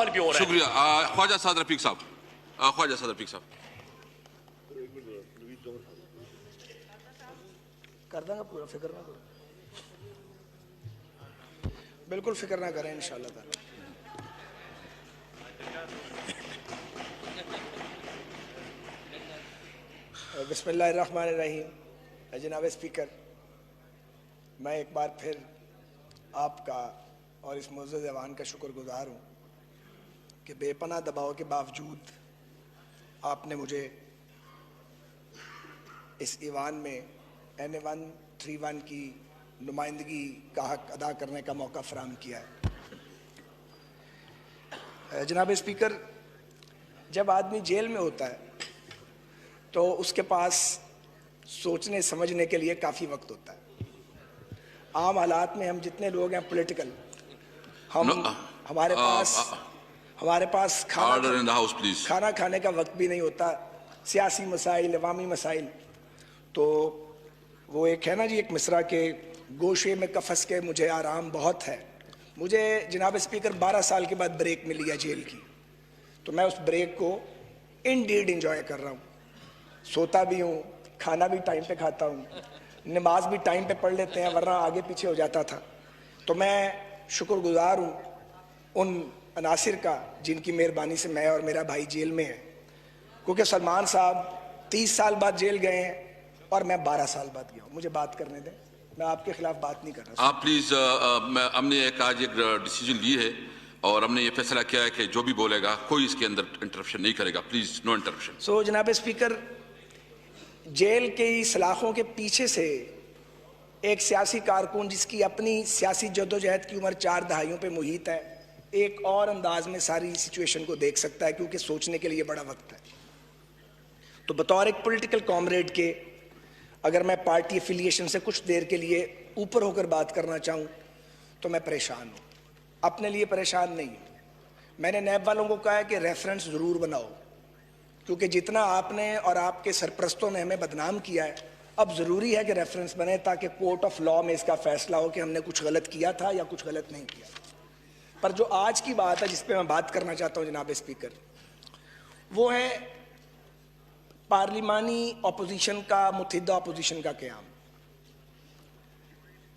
भी हो रहा है। शुक्रिया। ख्वाजा साद रफीक साहब, ख्वाजा साद रफीक साहब। कर देंगे पूरा, फिक्र ना करो, बिल्कुल फिक्र ना करें इंशाअल्लाह ताला। बिस्मिल्लाहिर्रहमानिर्रहीम। जनाब स्पीकर, मैं एक बार फिर आपका और इस मुअज़्ज़ज़ ऐवान का शुक्रगुज़ार हूँ कि बेपनाह दबाव के बावजूद आपने मुझे इस ईवान में N131 की नुमाइंदगी का हक अदा करने का मौका फराहम किया है। जनाब स्पीकर, जब आदमी जेल में होता है तो उसके पास सोचने समझने के लिए काफ़ी वक्त होता है। आम हालात में हम जितने लोग हैं पॉलिटिकल, हमारे पास खाना खाने का वक्त भी नहीं होता। सियासी मसाइल, अवामी मसाइल, तो वो एक है ना जी, एक मिसरा के गोशे में कफस के मुझे आराम बहुत है। मुझे जनाब स्पीकर 12 साल के बाद ब्रेक मिली है जेल की, तो मैं उस ब्रेक को इनडीड इंजॉय कर रहा हूँ। सोता भी हूँ, खाना भी टाइम पे खाता हूँ, नमाज भी टाइम पे पढ़ लेते हैं, वरना आगे पीछे हो जाता था। तो मैं शुक्रगुजार हूँ उन अनासिर का जिनकी मेहरबानी से मैं और मेरा भाई जेल में है, क्योंकि सलमान साहब 30 साल बाद जेल गए हैं और मैं 12 साल बाद गया हूँ। मुझे बात करने दें, मैं आपके खिलाफ बात नहीं कर रहा। आप प्लीज, हमने आज एक डिसीजन ली है और हमने ये फैसला किया है कि जो भी बोलेगा कोई इसके अंदर इंटरप्शन नहीं करेगा। Please no interruption. सो जनाब स्पीकर, जेल के सलाखों के पीछे से एक सियासी कारकुन जिसकी अपनी सियासी जद्दोजहद की उम्र 4 दहाइयों पे मुहित है, एक और अंदाज में सारी सिचुएशन को देख सकता है, क्योंकि सोचने के लिए बड़ा वक्त है। तो बतौर एक पॉलिटिकल कॉमरेड के, अगर मैं पार्टी एफिलिएशन से कुछ देर के लिए ऊपर होकर बात करना चाहूँ तो मैं परेशान हूँ। अपने लिए परेशान नहीं हूँ। मैंने नैब वालों को कहा है कि रेफरेंस ज़रूर बनाओ, क्योंकि जितना आपने और आपके सरपरस्तों ने हमें बदनाम किया है, अब ज़रूरी है कि रेफरेंस बने, ताकि कोर्ट ऑफ लॉ में इसका फैसला हो कि हमने कुछ गलत किया था या कुछ गलत नहीं किया। पर जो आज की बात है जिस पे मैं बात करना चाहता हूँ जनाब स्पीकर, वो है पार्लिमानी अपोजिशन का, मुत्तहिदा अपोजिशन का क़याम।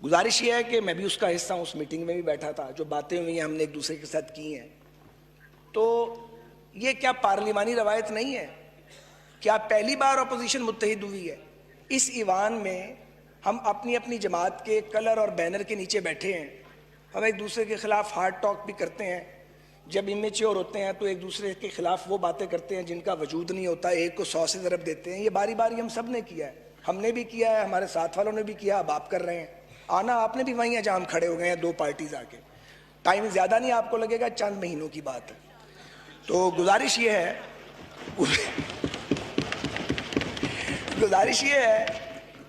गुजारिश ये है कि मैं भी उसका हिस्सा हूँ, उस मीटिंग में भी बैठा था, जो बातें हुई हैं हमने एक दूसरे के साथ की हैं। तो ये क्या पार्लिमानी रवायत नहीं है? क्या पहली बार अपोजिशन मुत्तहिद हुई है? इस ईवान में हम अपनी अपनी जमात के कलर और बैनर के नीचे बैठे हैं, हम एक दूसरे के खिलाफ हार्ड टॉक भी करते हैं। जब इमेच्योर होते हैं तो एक दूसरे के खिलाफ वो बातें करते हैं जिनका वजूद नहीं होता, एक को 100 से ज़रब देते हैं। ये बारी बारी हम सब ने किया है, हमने भी किया है, हमारे साथ वालों ने भी किया, अब आप कर रहे हैं। आना आपने भी वहीं है जहाँ हम खड़े हो गए हैं, 2 पार्टीज आके। टाइम ज़्यादा नहीं आपको लगेगा, चंद महीनों की बात है। तो गुजारिश ये है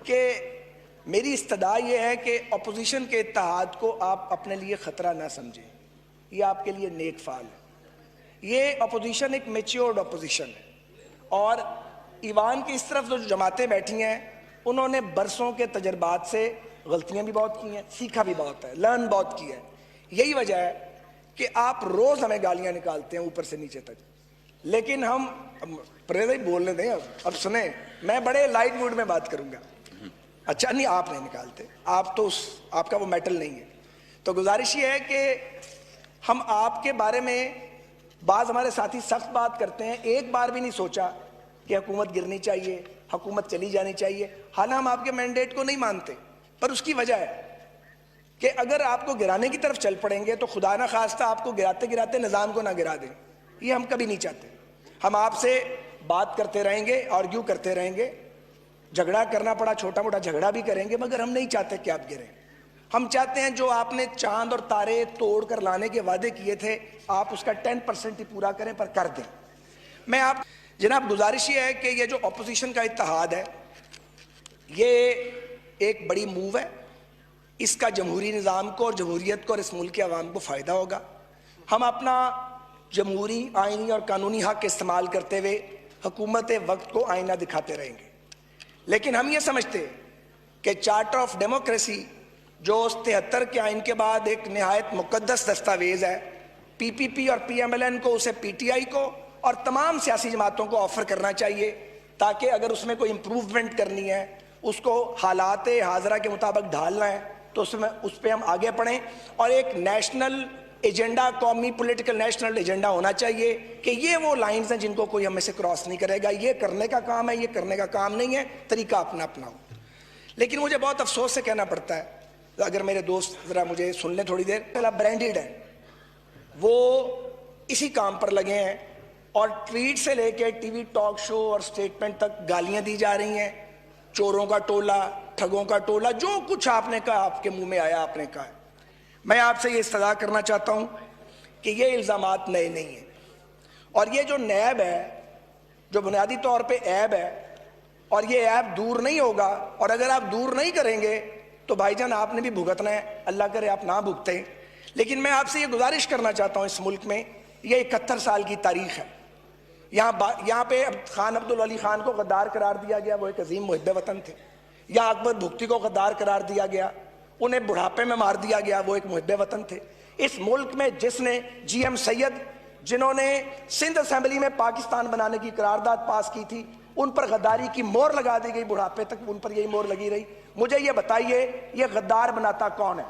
कि मेरी इस्तदा ये है कि अपोजिशन के इत्तेहाद को आप अपने लिए ख़तरा ना समझें, ये आपके लिए नेक फ़ाल है। ये अपोजिशन एक मैच्योर्ड अपोजिशन है, और ईवान की इस तरफ जो जमातें बैठी हैं उन्होंने बरसों के तजर्बात से गलतियाँ भी बहुत की हैं, सीखा भी बहुत है, लर्न बहुत किया है। यही वजह है कि आप रोज़ हमें गालियाँ निकालते हैं ऊपर से नीचे तक, लेकिन हम प्रेरे बोलने दें। अब सुने, मैं बड़े लाइट मूड में बात करूँगा। अच्छा नहीं, आप नहीं निकालते, आप तो आपका वो मेटल नहीं है। तो गुजारिश ये है कि हम आपके बारे में, बाज़ हमारे साथी सख्त बात करते हैं, एक बार भी नहीं सोचा कि हुकूमत गिरनी चाहिए, हुकूमत चली जानी चाहिए। हालांकि हम आपके मैंडेट को नहीं मानते, पर उसकी वजह है कि अगर आपको गिराने की तरफ चल पड़ेंगे तो खुदा ना खास्ता आपको गिराते गिराते निज़ाम को ना गिरा दें। ये हम कभी नहीं चाहते। हम आपसे बात करते रहेंगे, आर्ग्यू करते रहेंगे, झगड़ा करना पड़ा छोटा मोटा झगड़ा भी करेंगे, मगर हम नहीं चाहते कि आप गिरें। हम चाहते हैं जो आपने चांद और तारे तोड़ कर लाने के वादे किए थे, आप उसका 10% ही पूरा करें, पर कर दें। मैं आप जनाब, गुजारिश ये है कि ये जो अपोजिशन का इत्तेहाद है, ये एक बड़ी मूव है। इसका जमहूरी निज़ाम को और जमहूरियत को और इस मुल्क के अवाम को फ़ायदा होगा। हम अपना जमहूरी, आइनी और कानूनी हक़ इस्तेमाल करते हुए हुकूमत वक्त को आईना दिखाते रहेंगे। लेकिन हम ये समझते कि चार्टर ऑफ डेमोक्रेसी, जो 73 के आइन के बाद एक नहायत मुक़द्दस दस्तावेज़ है, पीपीपी और पीएमएलएन को, उसे पीटीआई को और तमाम सियासी जमातों को ऑफर करना चाहिए, ताकि अगर उसमें कोई इंप्रूवमेंट करनी है, उसको हालात हाजरा के मुताबिक ढालना है, तो उसमें उस पर हम आगे बढ़ें। और एक नेशनल एजेंडा, कौमी पॉलिटिकल नेशनल एजेंडा होना चाहिए कि ये वो लाइंस हैं जिनको कोई हमें से क्रॉस नहीं करेगा, ये करने का काम है, ये करने का काम नहीं है, तरीका अपना अपना हो। लेकिन मुझे बहुत अफसोस से कहना पड़ता है, अगर मेरे दोस्त ज़रा मुझे सुन लें थोड़ी देर, पहला ब्रांडेड है, वो इसी काम पर लगे हैं और ट्वीट से लेके टीवी टॉक शो और स्टेटमेंट तक गालियां दी जा रही हैं, चोरों का टोला, ठगों का टोला, जो कुछ आपने कहा, आपके मुंह में आया आपने कहा। मैं आपसे ये इस्तदा करना चाहता हूं कि ये इल्ज़ामात नए नहीं हैं, और ये जो नैब है, जो बुनियादी तौर पे ऐब है, और ये ऐब दूर नहीं होगा, और अगर आप दूर नहीं करेंगे तो भाईजान आपने भी भुगतना है, अल्लाह करे आप ना भुगतें। लेकिन मैं आपसे ये गुजारिश करना चाहता हूँ, इस मुल्क में ये 71 साल की तारीख है, यहाँ पे खान अब्दुल वली खान को गद्दार करार दिया गया, वो एक अजीम मुहिब्बे वतन थे। यहाँ अकबर भुगती को गद्दार करार दिया गया, उन्हें बुढ़ापे में मार दिया गया, वो एक मुहिब्बे वतन थे। इस मुल्क में जिसने GM सैयद, जिन्होंने सिंध असेंबली में पाकिस्तान बनाने की करारदाद पास की थी, उन पर गद्दारी की मोहर लगा दी गई, बुढ़ापे तक उन पर यही मोहर लगी रही। मुझे ये बताइए, ये गद्दार बनाता कौन है?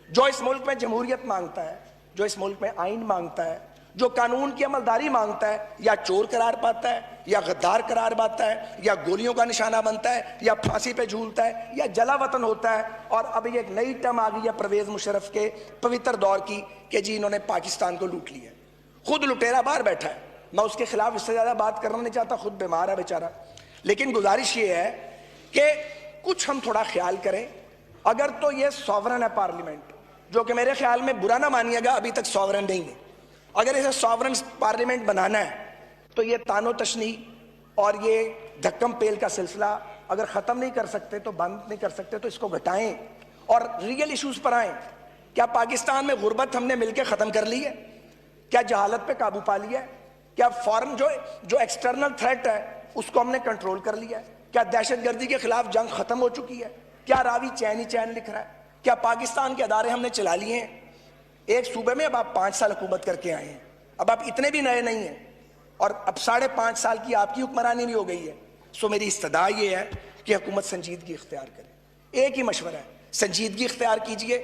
जो इस मुल्क में जमहूरियत मांगता है, जो इस मुल्क में आइन मांगता है, जो कानून की अमलदारी मांगता है, या चोर करार पाता है, या गद्दार करार पाता है, या गोलियों का निशाना बनता है, या फांसी पे झूलता है, या जला वतन होता है। और अब एक नई टर्म आ गई है परवेज मुशर्रफ के पवित्र दौर की कि जी इन्होंने पाकिस्तान को लूट लिया। खुद लुटेरा बाहर बैठा है, मैं उसके खिलाफ इससे ज्यादा बात करना नहीं चाहता, खुद बीमार है बेचारा। लेकिन गुजारिश ये है कि कुछ हम थोड़ा ख्याल करें। अगर तो ये सॉवरन है पार्लियामेंट, जो कि मेरे ख्याल में बुरा ना मानिएगा, अभी तक सॉवरन नहीं है। अगर इसे सॉवरन पार्लियामेंट बनाना है तो ये तानो तशनी और ये धक्कम पेल का सिलसिला अगर ख़त्म नहीं कर सकते, तो बंद नहीं कर सकते, तो इसको घटाएं और रियल इश्यूज पर आएं। क्या पाकिस्तान में गुर्बत हमने मिलकर ख़त्म कर ली है? क्या जहालत पे काबू पा लिया है? क्या फॉरेन जो एक्सटर्नल थ्रेट है उसको हमने कंट्रोल कर लिया है? क्या दहशतगर्दी के खिलाफ जंग ख़त्म हो चुकी है? क्या रावी चैन ही चैन लिख रहा है? क्या पाकिस्तान के अदारे हमने चला लिए हैं? एक सूबे में अब आप 5 साल हुकूमत करके आए हैं, अब आप इतने भी नए नहीं हैं, और अब 5.5 साल की आपकी हुक्मरानी भी हो गई है। सो मेरी इस्तदा ये है कि हुकूमत संजीदगी इख्तियार करे। एक ही मशवरा है, संजीदगी इख्तियार कीजिए।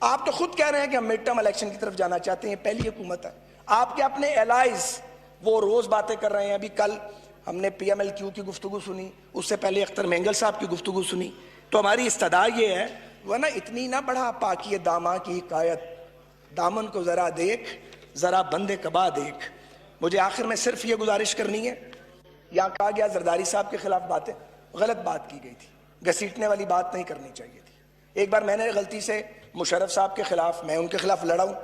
आप तो खुद कह रहे हैं कि हम मिड टर्म इलेक्शन की तरफ जाना चाहते हैं, पहली हुकूमत है। आपके अपने एलाइज वो रोज बातें कर रहे हैं। अभी कल हमने PMLQ की गुफ्तगू सुनी, उससे पहले अख्तर मेंगल साहब की गुफ्तगू सुनी। तो हमारी इस्तदा ये है, वरना इतनी ना बढ़ा पाकी दामा की हिकायत, दामन को जरा देख, जरा बंदे कबा देख। मुझे आखिर में सिर्फ ये गुजारिश करनी है, यहाँ कहा गया जरदारी साहब के खिलाफ बातें, गलत बात की गई थी, घसीटने वाली बात नहीं करनी चाहिए थी। एक बार मैंने गलती से मुशर्रफ साहब के खिलाफ, मैं उनके खिलाफ लड़ा हूँ,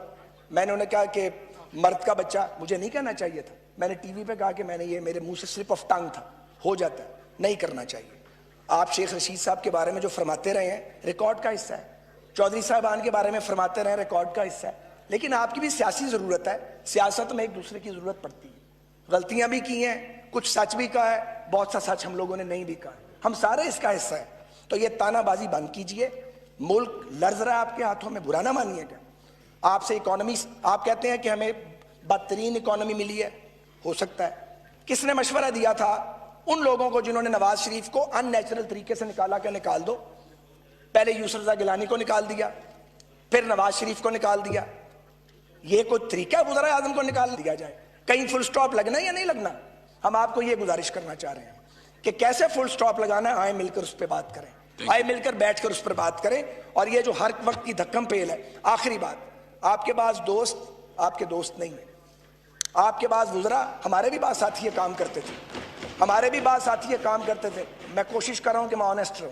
मैंने उन्हें कहा कि मर्द का बच्चा, मुझे नहीं कहना चाहिए था, मैंने टीवी पे कहा कि मैंने ये मेरे मुंह से स्लिप ऑफ टंग था, हो जाता है, नहीं करना चाहिए। आप शेख रशीद साहब के बारे में जो फरमाते रहे हैं रिकॉर्ड का हिस्सा है, चौधरी साहबान के बारे में फरमाते रहे रिकॉर्ड का हिस्सा है। लेकिन आपकी भी सियासी ज़रूरत है, सियासत में एक दूसरे की ज़रूरत पड़ती है। गलतियां भी की हैं, कुछ सच भी कहा है, बहुत सा सच हम लोगों ने नहीं भी कहा, हम सारे इसका हिस्सा है। तो ये तानाबाजी बंद कीजिए, मुल्क लर्ज रहा है आपके हाथों में, बुरा ना मानिएगा। आपसे इकोनॉमी, आप कहते हैं कि हमें बदतरीन इकोनॉमी मिली है, हो सकता है। किसने मशवरा दिया था उन लोगों को जिन्होंने नवाज शरीफ को अननेचुरल तरीके से निकाला कि निकाल दो? पहले यूसुफ रज़ा गिलानी को निकाल दिया, फिर नवाज शरीफ को निकाल दिया। ये कोई तरीका है वज़ीर आज़म को निकाल दिया जाए? कहीं फुल स्टॉप लगना या नहीं लगना? हम आपको ये गुजारिश करना चाह रहे हैं कि कैसे फुल स्टॉप लगाना है, आए मिलकर उस पर बात करें, आए मिलकर बैठकर उस पर बात करें। और ये जो हर वक्त की धक्कम पेल है, आखिरी बात, आपके पास दोस्त आपके दोस्त नहीं है, आपके पास वज़रा, हमारे भी पास साथी काम करते थे, हमारे भी पास साथी काम करते थे। मैं कोशिश कर रहा हूं कि मैं ऑनेस्ट रहूं।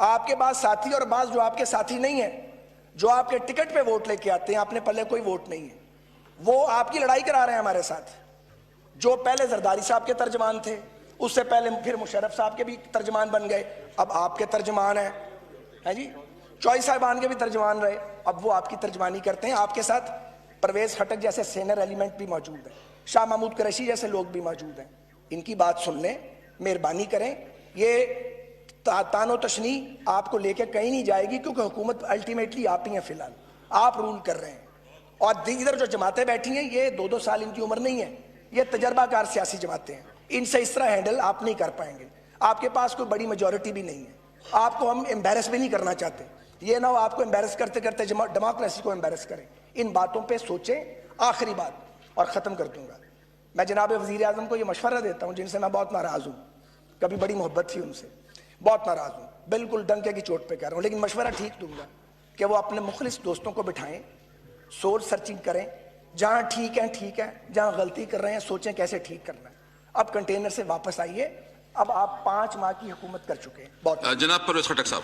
आपके पास साथी और बात जो आपके साथी नहीं है, जो आपके टिकट पे वोट लेके आते हैं, अपने पल्ले कोई वोट नहीं है, वो आपकी लड़ाई करा रहे हैं हमारे साथ। जो पहले जरदारी साहब के तर्जमान थे, उससे पहले फिर मुशर्रफ साहब के भी तर्जमान बन गए, अब आपके तर्जमान है जी, चौधरी साहबान के भी तर्जमान रहे, अब वो आपकी तर्जमानी करते हैं। आपके साथ परवेज खटक जैसे सीनियर एलिमेंट भी मौजूद है, शाह महमूद कुरैशी जैसे लोग भी मौजूद हैं। इनकी बात सुन लें, मेहरबानी करें। ये तानो तशनी आपको लेके कहीं नहीं जाएगी, क्योंकि हुकूमत अल्टीमेटली आप ही हैं, फिलहाल आप रूल कर रहे हैं। और इधर जो जमातें बैठी हैं, ये 2-2 साल इनकी उम्र नहीं है, ये तजर्बाकार सियासी जमातें हैं। इनसे इस तरह हैंडल आप नहीं कर पाएंगे। आपके पास कोई बड़ी मेजॉरिटी भी नहीं है, आपको हम एम्बेरस भी नहीं करना चाहते। ये ना हो आपको एम्बेरस करते करते डेमोक्रेसी को एम्बेरस करें। इन बातों पे सोचें। आखिरी बात और ख़त्म कर दूंगा, मैं जनाब वज़ीर आज़म को ये मशवरा देता हूँ, जिनसे मैं बहुत नाराज़ हूँ, कभी बड़ी मोहब्बत थी उनसे, बहुत नाराज़ हूँ, बिल्कुल डंके की चोट पे कह रहा हूँ, लेकिन मशवरा ठीक दूंगा कि वो अपने मुखलिस दोस्तों को बिठाएं, सोच सर्चिंग करें, जहाँ ठीक है, जहाँ गलती कर रहे हैं सोचें कैसे ठीक करना है। अब कंटेनर से वापस आइए, अब आप 5 माह की हुकूमत कर चुके हैं। बहुत जनाब परवेज़ खटक साहब।